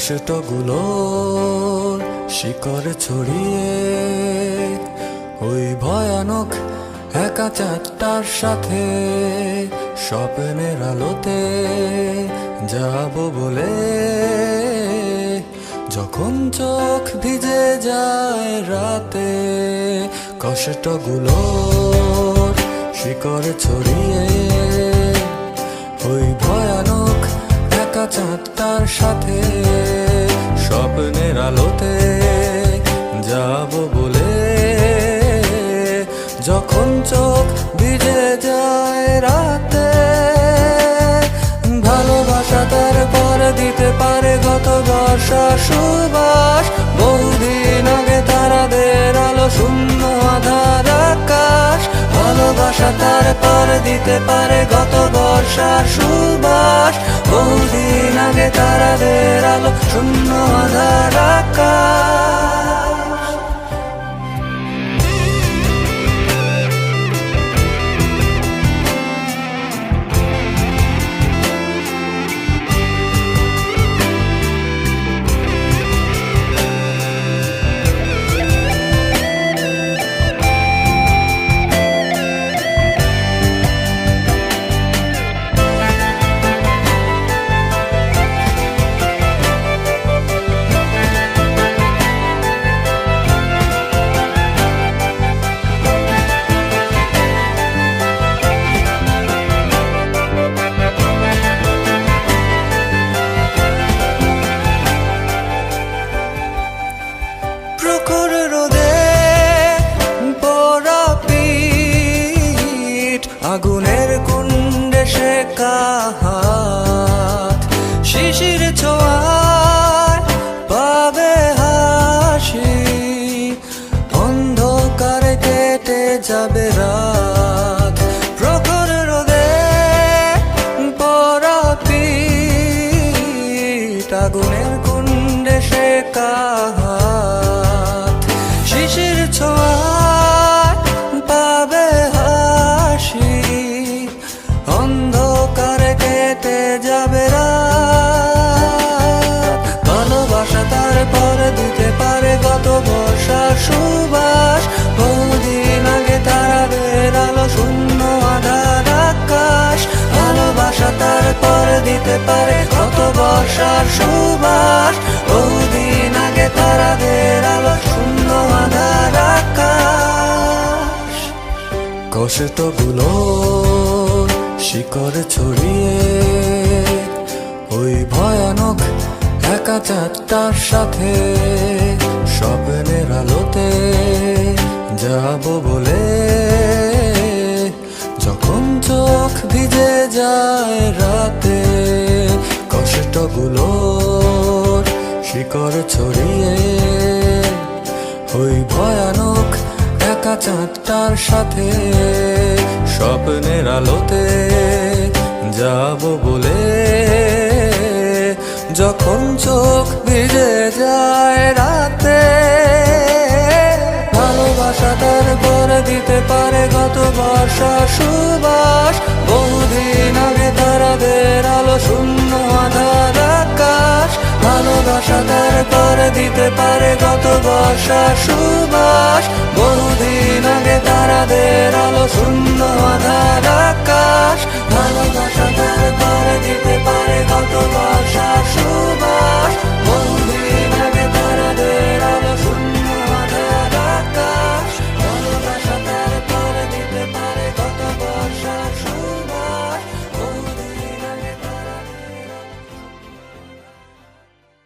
কষ্টগুলোর শিকড় ছড়িয়ে ওই ভয়ানক একা চাঁদটার সাথে স্বপ্নের আলোতে যাব বলে, যখন চোখ ভিজে যায় রাতে কষ্টগুলোর শিকড় ছড়িয়ে ওই ভয়ানক একা চাঁদটার সাথে স্বপ্নের আলোতে যাব বলে, যখন চোখ ভিজে যায় রাতে। ভালোবাসা তার পর দিতে পারে গত বর্ষার সুবাস, বহুদিন আগে তারাদের আলো শূন্য আধার আকাশ। ভালোবাসা তার পর দিতে পারে গত বর্ষার সুবাস, বহুদিন আগে তারাদের আলো শূন্য আধার আকাশ। প্রখর রোদে পড়া পিঠ, আগুনের কুণ্ডে শেখা হাত, শিশির ছোঁয়ায় পাবে হাসি, অন্ধকারে কেটে যাবে রাত। প্রখর রোদে পড়া পিঠ, আগুনের কুণ্ডে শেখা হাত, শিশির ছোঁয়ায় পাবে হাসি, অন্ধকারে কেটে যাবে রাত। ভালোবাসা তার পরে দিতে পারে গত বর্ষার সুবাস, বহুদিন আগে তারাদের আলো শূন্য আধার আকাশ। ভালোবাসা তার পরে দিতে পারে গত বর্ষার সুবাস, বহুদিন আগে তারাদের আলো শূন্য আধার আকাশ। কষ্টগুলোর শিকড় ছড়িয়ে ওই ভয়ানক একা চাঁদটার সাথে স্বপ্নের আলোতে যাব বলে, যখন চোখ ভিজে যায় রাতে কষ্টগুলোর শিকড় ছড়িয়ে ওই ভয়ানক একা চাঁদটার সাথে স্বপ্নের আলোতে যাব বলে, যখন চোখ ভিজে যায় রাতে। ভালোবাসা তার পরে দিতে পারে গত বর্ষার সুবাস, বহুদিন আগে তারাদের আলো শূন্য আধার আকাশ। ভালোবাসা তার পরে দিতে পারে গত বর্ষার সুবাস, বহুদিন আগে তারাদের আলো শূন্য আধার আকাশ।